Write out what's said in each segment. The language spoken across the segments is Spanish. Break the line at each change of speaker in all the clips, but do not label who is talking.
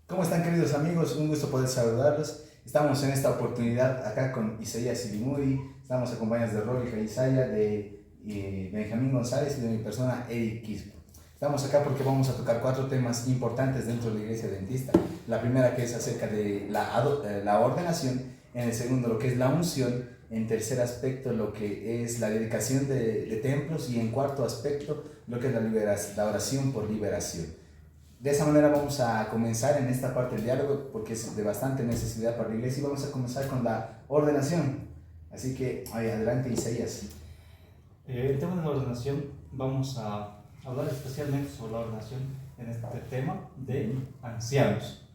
¿Cómo están, queridos amigos? Un gusto poder saludarlos. Estamos en esta oportunidad acá con Isaías Silimuri. Estamos acompañados de Rory Isaya, de Benjamín González y de mi persona, Eric Quispo. Estamos acá porque vamos a tocar 4 temas importantes dentro de la Iglesia Adventista. La primera, que es acerca de la ordenación. En el segundo, lo que es la unción. En tercer aspecto, lo que es la dedicación de templos. Y en cuarto aspecto, lo que es la oración por liberación. De esa manera vamos a comenzar en esta parte del diálogo, porque es de bastante necesidad para la iglesia, y vamos a comenzar con la ordenación. Así que, adelante, Isaías.
El tema de la ordenación, vamos a hablar especialmente sobre la ordenación en este tema de ancianos.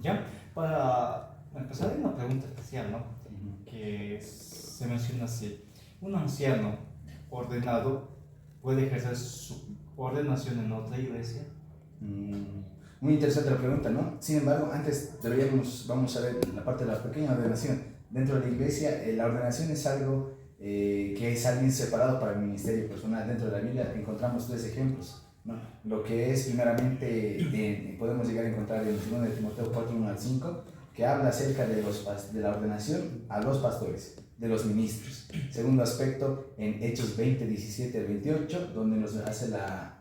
¿Ya? Para empezar, hay una pregunta especial, ¿no? Que se menciona así: ¿un anciano ordenado puede ejercer su ordenación en otra iglesia?
Muy interesante la pregunta, ¿no? Sin embargo, antes vamos a ver la parte de la pequeña ordenación. Dentro de la iglesia, la ordenación es algo que es alguien separado para el ministerio personal. Dentro de la Biblia encontramos 3 ejemplos, ¿no? Lo que es primeramente, podemos llegar a encontrar en 2 de Timoteo 4, 1 al 5, que habla acerca de la ordenación a los pastores, de los ministros. Segundo aspecto, en Hechos 20, 17 al 28, donde nos hace la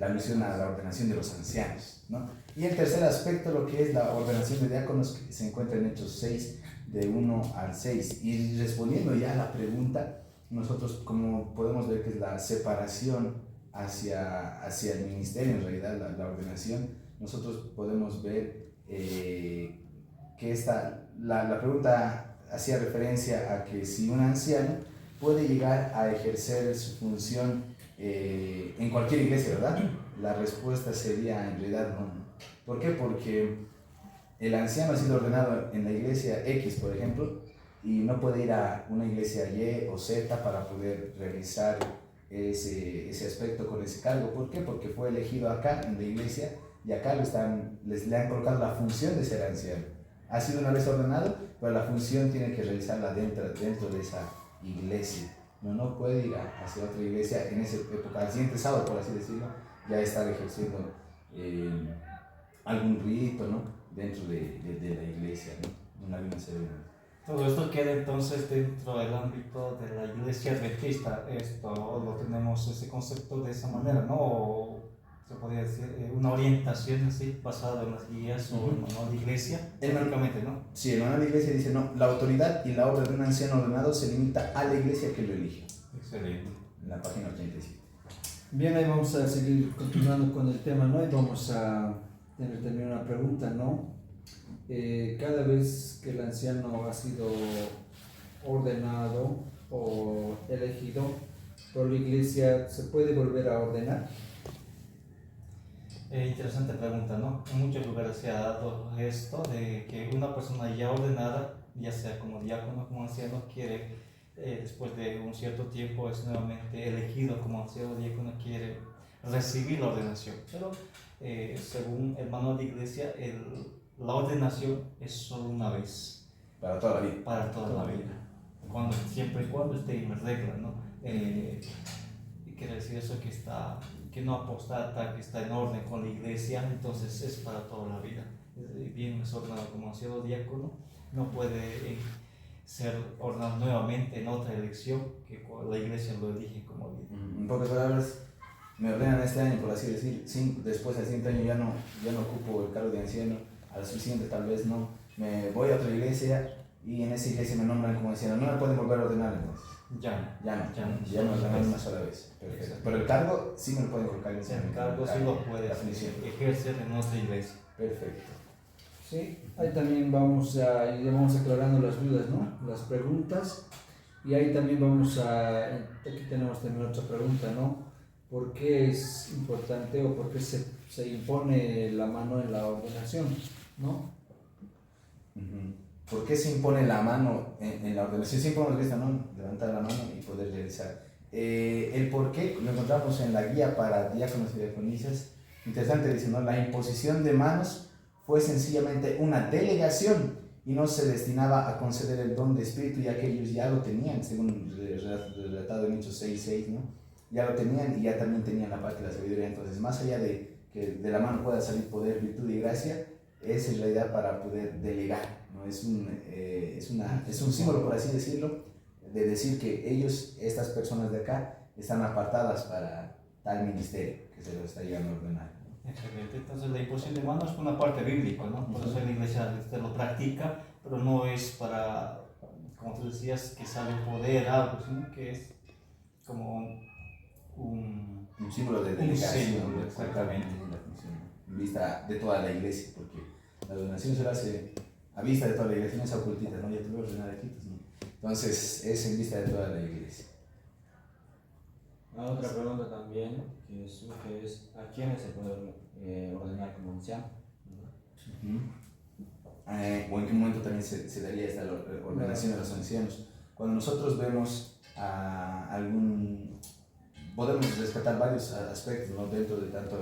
alusión a la ordenación de los ancianos, ¿no? Y el tercer aspecto, lo que es la ordenación de diáconos, que se encuentra en Hechos 6, de 1 al 6. Y respondiendo ya a la pregunta, nosotros, como podemos ver que es la separación hacia el ministerio, en realidad la ordenación, nosotros podemos ver que la pregunta hacía referencia a que si un anciano puede llegar a ejercer su función en cualquier iglesia, ¿verdad? La respuesta sería en realidad no. ¿Por qué? Porque el anciano ha sido ordenado en la iglesia X, por ejemplo, y no puede ir a una iglesia Y o Z para poder realizar ese aspecto con ese cargo. ¿Por qué? Porque fue elegido acá en la iglesia y acá le han colocado la función de ser anciano. Ha sido una vez ordenado, pero la función tiene que realizarla dentro de esa iglesia. No puede ir hacia otra iglesia en esa época, al siguiente sábado, por así decirlo, ya estar ejerciendo algún rito, ¿no? Dentro de la iglesia, ¿no? Una misma ceremonia.
Todo esto queda entonces dentro del ámbito de la iglesia adventista. Esto lo tenemos, ese concepto de esa manera, ¿no? O se podría decir una orientación así, basada en las guías o el manual de iglesia, prácticamente, ¿no?
Sí, el manual de iglesia dice, no, la autoridad y la obra de un anciano ordenado se limita a la iglesia que lo elige.
Excelente.
En la página 87.
Bien, ahí vamos a seguir continuando con el tema, ¿no? Y vamos a tener también una pregunta, ¿no? Cada vez que el anciano ha sido ordenado o elegido por la iglesia, ¿se puede volver a ordenar?
Interesante pregunta, ¿no? En muchos lugares se ha dado esto de que una persona ya ordenada, ya sea como diácono o como anciano, quiere, después de un cierto tiempo, es nuevamente elegido como anciano o diácono, quiere recibir la ordenación. Pero según el manual de iglesia, la ordenación es solo una vez.
Para toda la vida.
Para toda la vida. Siempre y cuando esté en regla, ¿no? Quiere decir eso que no apostata, que está en orden con la iglesia, entonces es para toda la vida. Bien es ordenado como anciano diácono, no puede ser ordenado nuevamente en otra elección que la iglesia lo elige como líder.
En pocas palabras, me ordenan este año, por así decir, después del siguiente año ya no ocupo el cargo de anciano, al siguiente tal vez no, me voy a otra iglesia y en esa iglesia me nombran como anciano, no me pueden volver a ordenar entonces.
Ya
No ordenan una sola vez. Perfecto. Pero el cargo sí me lo pueden colocar en
el cargo sí lo puede ejercer en otra iglesia.
Perfecto.
Sí, ahí también vamos aclarando las dudas, ¿no? Las preguntas. Y ahí también aquí tenemos también otra pregunta, ¿no? ¿Por qué es importante o por qué se impone la mano en la ordenación, ¿no?
¿Por qué se impone la mano en la ordenación? Siempre hemos visto, ¿no? Levantar la mano y poder realizar. El por qué lo encontramos en la guía para diáconos y diaconisas. Interesante, dice, ¿no? La imposición de manos fue sencillamente una delegación y no se destinaba a conceder el don de espíritu, ya que ellos ya lo tenían, según relatado en Hechos 6:6, ¿no? Ya lo tenían y ya también tenían la parte de la sabiduría. Entonces, más allá de que de la mano pueda salir poder, virtud y gracia, es en realidad para poder delegar, ¿no? Es un símbolo, por así decirlo, de decir que ellos, estas personas de acá, están apartadas para tal ministerio que se lo está llegando a ordenar, ¿no?
Excelente. Entonces la imposición de manos es una parte bíblica, ¿no? Por eso la iglesia lo practica, pero no es para, como tú decías, que sale poder, algo, sino que es como un
símbolo de
un
delegación,
símbolo,
exactamente, la función, en vista de toda la iglesia, porque la donación se la hace a vista de toda la iglesia, no es ocultita, ¿no? Ya te voy a ordenar aquí, pues, ¿no? Entonces es en vista de toda la iglesia.
Otra pregunta también que surge es: ¿a quiénes se puede ordenar como anciano?
O en qué momento también se daría esta ordenación de los ancianos. Cuando nosotros vemos a podemos rescatar varios aspectos, ¿no? Dentro de tanto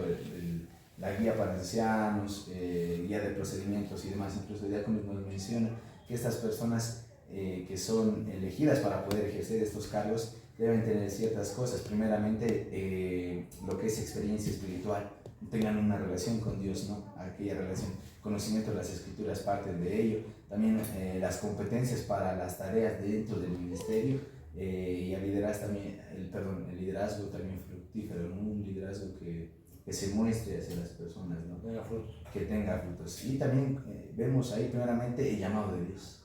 la guía para ancianos, guía de procedimientos y demás. Incluso el diácono nos menciona que estas personas que son elegidas para poder ejercer estos cargos deben tener ciertas cosas. Primeramente, lo que es experiencia espiritual, tengan una relación con Dios, ¿no? Aquella relación, conocimiento de las escrituras parten de ello. También las competencias para las tareas dentro del ministerio, y el liderazgo también, el liderazgo también fructífero, ¿no? Un liderazgo que se muestre hacia las personas, ¿no?
Tenga frutos.
Que tenga frutos. Y también vemos ahí primeramente el llamado de Dios,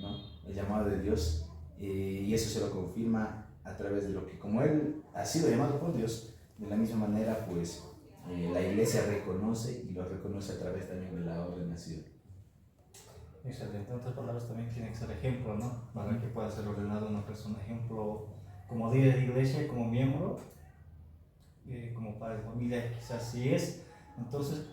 ¿no? El llamado de Dios, y eso se lo confirma a través de lo que, como él ha sido llamado por Dios, de la misma manera, pues la iglesia reconoce y lo reconoce a través también de la ordenación.
excelente. En otras palabras, también tiene que ser ejemplo, ¿no? Para que pueda ser ordenado una persona. Ejemplo, como líder de iglesia, como miembro, como padre de familia, quizás sí es. Entonces,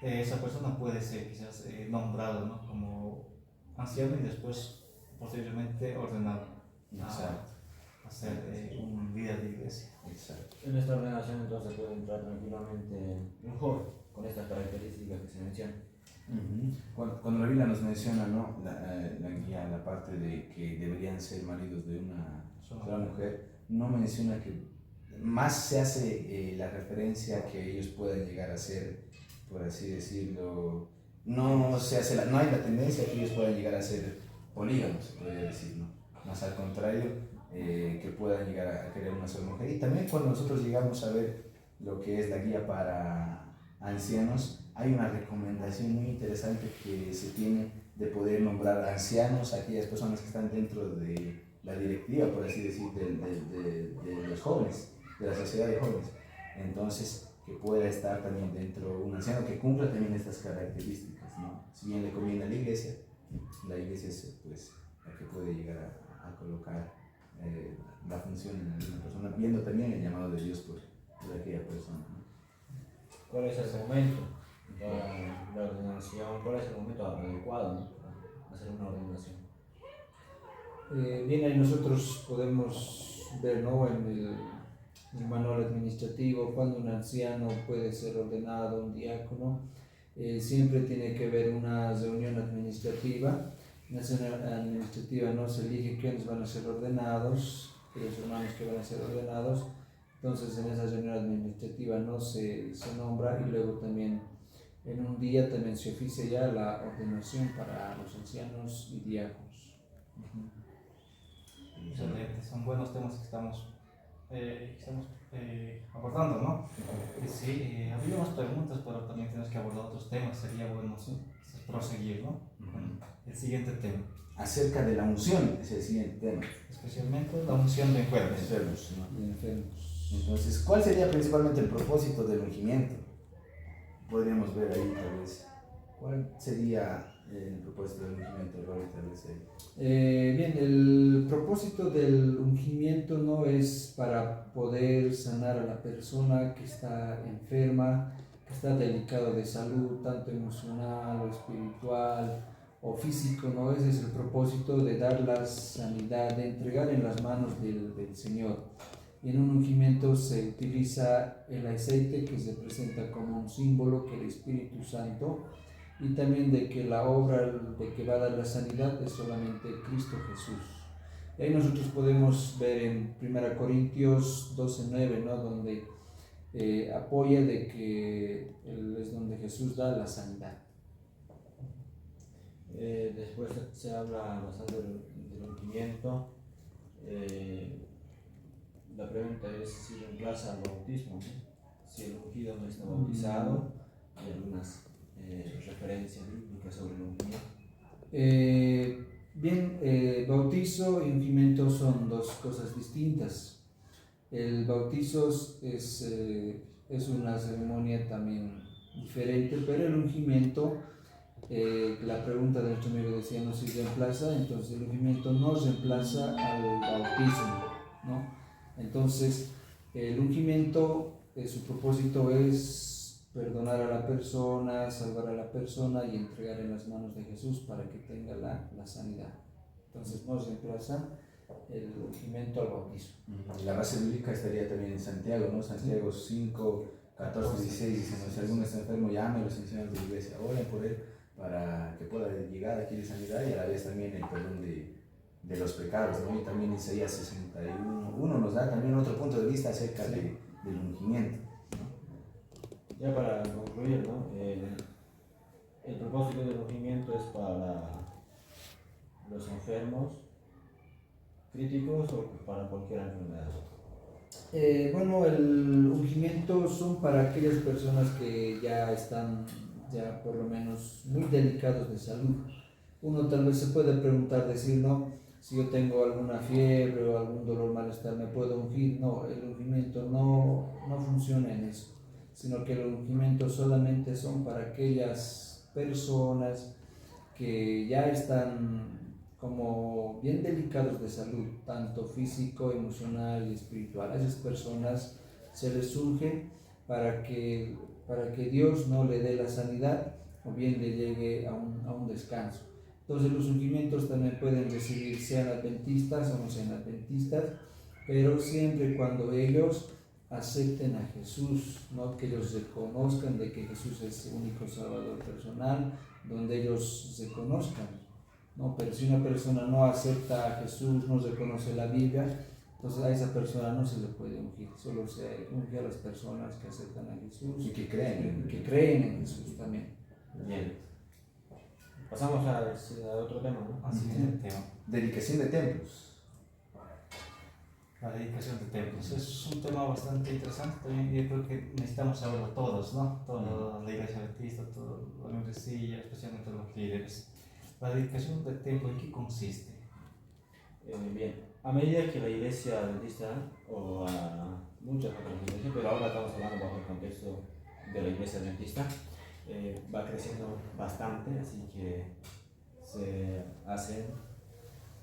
esa persona puede ser quizás nombrado, ¿no? Como anciano y después, posteriormente, ordenado a ser un líder de iglesia.
Exacto.
En esta ordenación entonces puede entrar tranquilamente un joven con estas características que se mencionan.
Cuando la Biblia nos menciona, ¿no? La guía, la parte de que deberían ser maridos de una sola mujer, no menciona que más se hace la referencia a que ellos puedan llegar a ser, por así decirlo, no hay la tendencia a que ellos puedan llegar a ser polígamos, se podría decir, ¿no? Más al contrario, que puedan llegar a querer una sola mujer. Y también cuando nosotros llegamos a ver lo que es la guía para ancianos, hay una recomendación muy interesante que se tiene de poder nombrar ancianos a aquellas personas que están dentro de la directiva, por así decir, de los jóvenes, de la sociedad de jóvenes. Entonces, que pueda estar también dentro un anciano que cumpla también estas características, ¿no? Si bien le conviene a la iglesia es pues la que puede llegar a colocar la función en alguna persona, viendo también el llamado de Dios por aquella persona, ¿no?
¿Cuál es el momento de la ordenación? ¿Cuál es el momento adecuado, ¿no? Para hacer una ordenación?
Bien, ahí nosotros podemos ver, ¿no? En el manual administrativo cuando un anciano puede ser ordenado, un diácono. Siempre tiene que haber una reunión administrativa. En esa reunión administrativa no se elige quiénes van a ser ordenados, los hermanos que van a ser ordenados. Entonces en esa reunión administrativa no se nombra, y luego también en un día también se oficia ya la ordenación para los ancianos y diáconos.
Excelente, son buenos temas que estamos abordando, ¿no? Sí, había unas preguntas, pero también tenemos que abordar otros temas. Sería bueno proseguir, ¿no? Con el siguiente tema.
Acerca de la unción es el siguiente tema.
Especialmente la unción de enfermos.
Enfermos, ¿no?
De enfermos.
Entonces, ¿cuál sería principalmente el propósito del ungimiento? Podríamos ver ahí tal vez. ¿Cuál sería el propósito del ungimiento, Rory, tal vez ahí?
Bien, el propósito del ungimiento no es para poder sanar a la persona que está enferma, que está delicado de salud, tanto emocional o espiritual o físico, ¿no? Ese es el propósito de dar la sanidad, de entregar en las manos del Señor. Y en un ungimiento se utiliza el aceite, que se presenta como un símbolo que el Espíritu Santo, y también de que la obra de que va a dar la sanidad es solamente Cristo Jesús. Y ahí nosotros podemos ver en 1 Corintios 12:9, ¿no? Donde apoya de que es donde Jesús da la sanidad.
Después se habla bastante del ungimiento. La pregunta es si reemplaza al bautismo, ¿no? Si el ungido no está bautizado. Hay algunas referencias bíblicas sobre el ungimiento.
Bautizo y ungimiento son dos cosas distintas. El bautizo es una ceremonia también diferente, pero el ungimiento, la pregunta de nuestro amigo decía no si reemplaza, entonces el ungimiento no reemplaza al bautismo, ¿no? Entonces el ungimiento, su propósito es perdonar a la persona, salvar a la persona y entregar en las manos de Jesús para que tenga la sanidad. Entonces no reemplaza el ungimiento al bautismo.
La base bíblica estaría también en Santiago, ¿no? Santiago 5, 14, 16, diciendo, si alguno está enfermo, llame a los ancianos de la iglesia, oren por él para que pueda llegar aquí de sanidad y a la vez también el perdón de los pecados, ¿no? Y también Isaías 61 nos da también otro punto de vista acerca del ungimiento, ¿no?
Ya para concluir, ¿no? El propósito del ungimiento es para los enfermos críticos o para cualquier enfermedad.
El ungimiento son para aquellas personas que ya están, ya por lo menos, muy delicados de salud. Uno tal vez se puede preguntar, decir, no, si yo tengo alguna fiebre o algún dolor, malestar, ¿me puedo ungir? No, el ungimiento no funciona en eso, sino que el ungimiento solamente son para aquellas personas que ya están como bien delicados de salud, tanto físico, emocional y espiritual. A esas personas se les unge para que Dios no le dé la sanidad o bien le llegue a un descanso. Entonces los ungimientos también pueden recibir sean adventistas o no sean adventistas, pero siempre y cuando ellos acepten a Jesús, ¿no? Que ellos reconozcan de que Jesús es el único Salvador personal, donde ellos se conozcan, ¿no? Pero si una persona no acepta a Jesús, no reconoce la Biblia, entonces a esa persona no se le puede ungir, solo se unge a las personas que aceptan a Jesús
Y que creen
en Jesús también.
Bien. Pasamos a otro tema, ¿no?
Así es el tema.
Dedicación de templos.
La dedicación de templos es un tema bastante interesante también. Yo creo que necesitamos saberlo todos, ¿no? Toda la iglesia adventista, toda la membresía, especialmente los líderes. La dedicación de templo, ¿en qué consiste?
Bien, a medida que la iglesia adventista o a muchas otras iglesias, pero ahora estamos hablando bajo el contexto de la iglesia adventista, va creciendo bastante, así que se hacen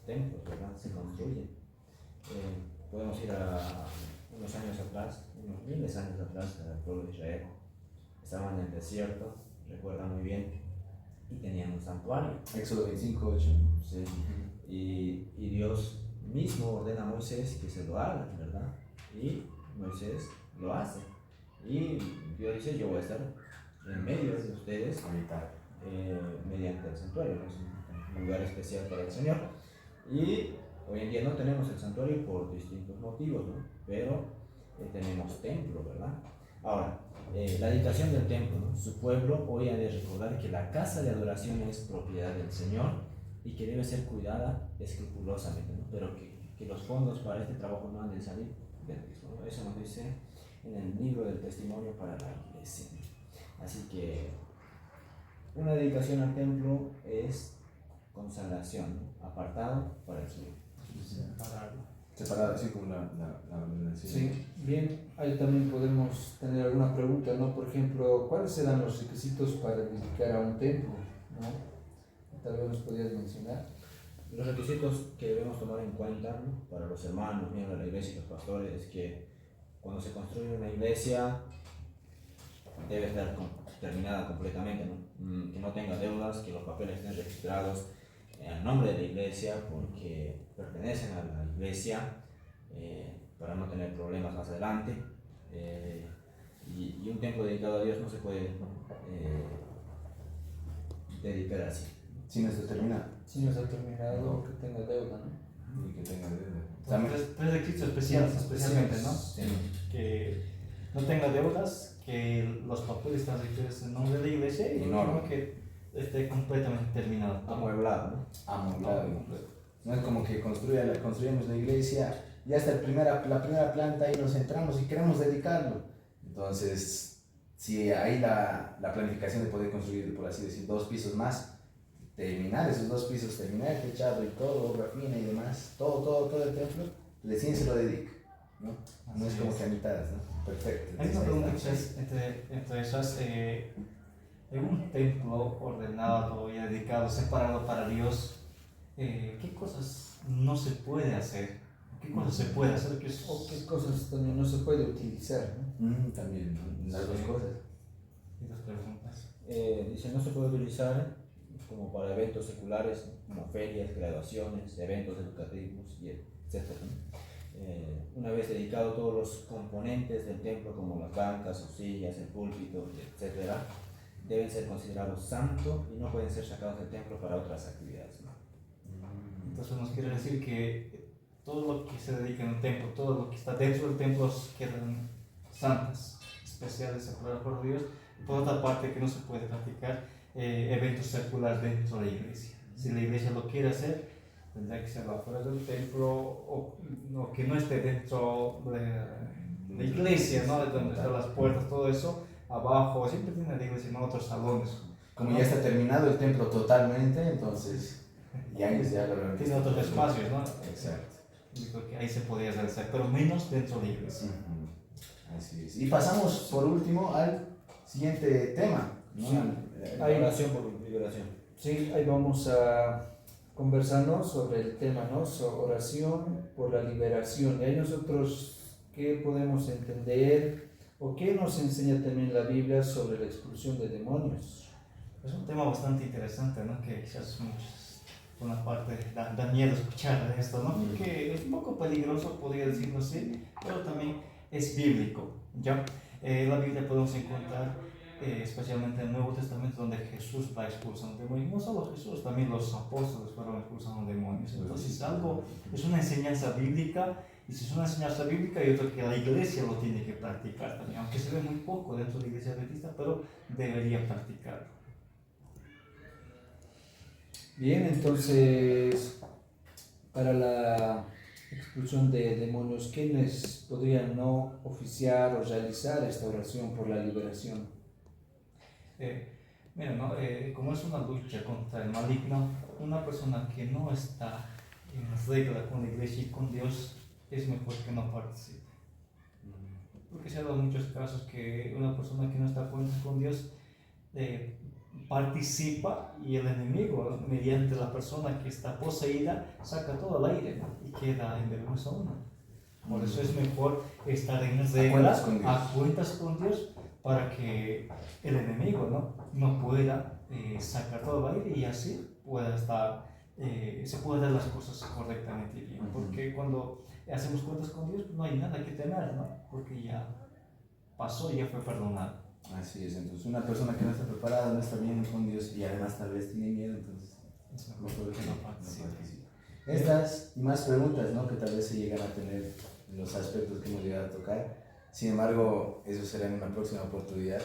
templos, ¿verdad? Se construyen. Podemos ir a unos años atrás, unos miles de años atrás, el pueblo de Israel estaba en el desierto, recuerda muy bien, y tenían un santuario.
Éxodo 25, 8.
Sí. Y Dios mismo ordena a Moisés que se lo haga, ¿verdad? Y Moisés lo hace. Y Dios dice, yo voy a estar en medio de ustedes mediante el santuario, ¿no? Es un lugar especial para el Señor. Y hoy en día no tenemos el santuario por distintos motivos, ¿no? Pero tenemos templo, ¿verdad? Ahora, la dedicación del templo, ¿no? Su pueblo hoy ha de recordar que la casa de adoración es propiedad del Señor y que debe ser cuidada escrupulosamente, ¿no? Pero que los fondos para este trabajo no han de salir del mismo, ¿no? Eso nos dice en el libro del testimonio para la iglesia. Así que una dedicación al templo es consagración, ¿no? Apartado para el Señor.
Separado, así como la ordenación.
Sí, bien, ahí también podemos tener alguna pregunta, ¿no? Por ejemplo, ¿cuáles serán los requisitos para dedicar a un templo, ¿no? Tal vez nos podrías mencionar.
Los requisitos que debemos tomar en cuenta, ¿no? Para los hermanos, miembros de la iglesia y los pastores es que cuando se construye una iglesia debe estar terminada completamente, ¿no? Que no tenga deudas, que los papeles estén registrados en nombre de la iglesia porque pertenecen a la iglesia, para no tener problemas más adelante. Y un templo dedicado a Dios no se puede dedicar así.
Si no está terminado.
Si no está terminado, que tenga deuda, ¿no?
Y que tenga deuda.
Tres requisitos especiales, especialmente, ¿no?
Sí.
Que no tenga deudas, que los papeles están registrados en nombre de la iglesia y
En orden.
que esté completamente terminado.
Amueblado, ¿no?
Amoblado. No es como que construyamos la iglesia, ya está la primera planta y nos entramos y queremos dedicarlo. Entonces, si hay la planificación de poder construir, por así decir, 2 pisos más, terminar esos 2 pisos, terminar el techado y todo, obra fina y demás, todo el templo, recién se lo dedica, ¿no? No es como que a mitades, ¿no? Perfecto.
Hay una
Entonces,
pregunta
ahí
que
está.
es entre esas, en un templo ordenado y dedicado, separado para Dios, ¿qué cosas no se puede hacer? ¿Qué cosas se puede hacer?
O qué cosas también no se puede utilizar, ¿no?
También, ¿no? Las dos
Sí.
cosas.
Y las preguntas.
Dice, no se puede utilizar como para eventos seculares, ¿no? Como ferias, graduaciones, eventos educativos, y etcétera, ¿no? Una vez dedicado todos los componentes del templo, como las bancas, sus sillas, el púlpito, etcétera, deben ser considerados santos y no pueden ser sacados del templo para otras actividades, ¿no?
Entonces nos quiere decir que todo lo que se dedica en el templo, todo lo que está dentro del templo quedan santas, especiales, separadas por Dios. Y por otra parte, que no se puede practicar eventos seculares dentro de la iglesia. Si la iglesia lo quiere hacer, tendrá que ser afuera del templo o que no esté dentro de la iglesia, ¿no? De donde están las puertas, todo eso, abajo. Siempre tiene la iglesia, no otros salones.
Como ya está terminado el templo totalmente, entonces ya lo
Tiene otros espacios, ¿no?
Exacto.
Yo creo que ahí se podría realizar, pero menos dentro de la iglesia.
Así es. Y pasamos por último al siguiente tema, ¿no?
Sí.
Hay oración por liberación.
Sí, ahí vamos a conversarnos sobre el tema, ¿no? Oración por la liberación. Y ahí nosotros, ¿qué podemos entender o qué nos enseña también la Biblia sobre la expulsión de demonios?
Es un tema bastante interesante, ¿no? Que quizás muchos, por una parte, da miedo escuchar esto, ¿no? Porque es un poco peligroso, podría decirlo así, pero también es bíblico, ¿ya? La Biblia podemos encontrar, especialmente en el Nuevo Testamento, donde Jesús va expulsando demonios. No solo Jesús, también los apóstoles fueron expulsando demonios. Entonces, es una enseñanza bíblica, y si es una enseñanza bíblica, yo creo que la iglesia lo tiene que practicar también, aunque se ve muy poco dentro de la iglesia adventista, pero debería practicarlo.
Bien, entonces, para la expulsión de demonios, ¿quiénes podrían no oficiar o realizar esta oración por la liberación?
Mira, ¿no? Como es una lucha contra el maligno, una persona que no está en regla con la iglesia y con Dios, es mejor que no participe. Porque se ha dado muchos casos que una persona que no está con Dios participa, y el enemigo, mediante la persona que está poseída, saca todo al aire, ¿no? Y queda en vergüenza uno. Por eso es mejor estar en regla, a cuentas con Dios, para que el enemigo no pueda sacar todo al aire, y así pueda estar, se pueda dar las cosas correctamente bien. Porque cuando hacemos cuentas con Dios, no hay nada que temer, ¿no? Porque ya pasó y ya fue perdonado.
Así es, entonces una persona que no está preparada, no está bien con Dios y además tal vez tiene miedo, entonces mejor que no participe. Estas y más preguntas, ¿no? Que tal vez se llegan a tener en los aspectos que hemos llegado a tocar. Sin embargo, eso será en una próxima oportunidad.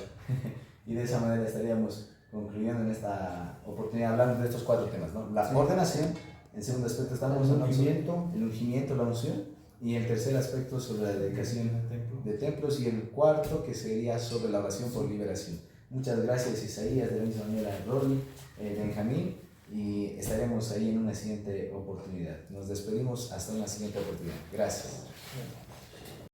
Y de esa manera estaríamos concluyendo en esta oportunidad hablando de estos 4 temas, ¿no? La ordenación, en segundo aspecto estamos hablando sobre el ungimiento, la unción, y el tercer aspecto sobre la dedicación de templos, y el cuarto que sería sobre la oración por liberación. Muchas gracias, Isaías, de la misma manera Rolly, Benjamín, y estaremos ahí en una siguiente oportunidad. Nos despedimos hasta una siguiente oportunidad. Gracias.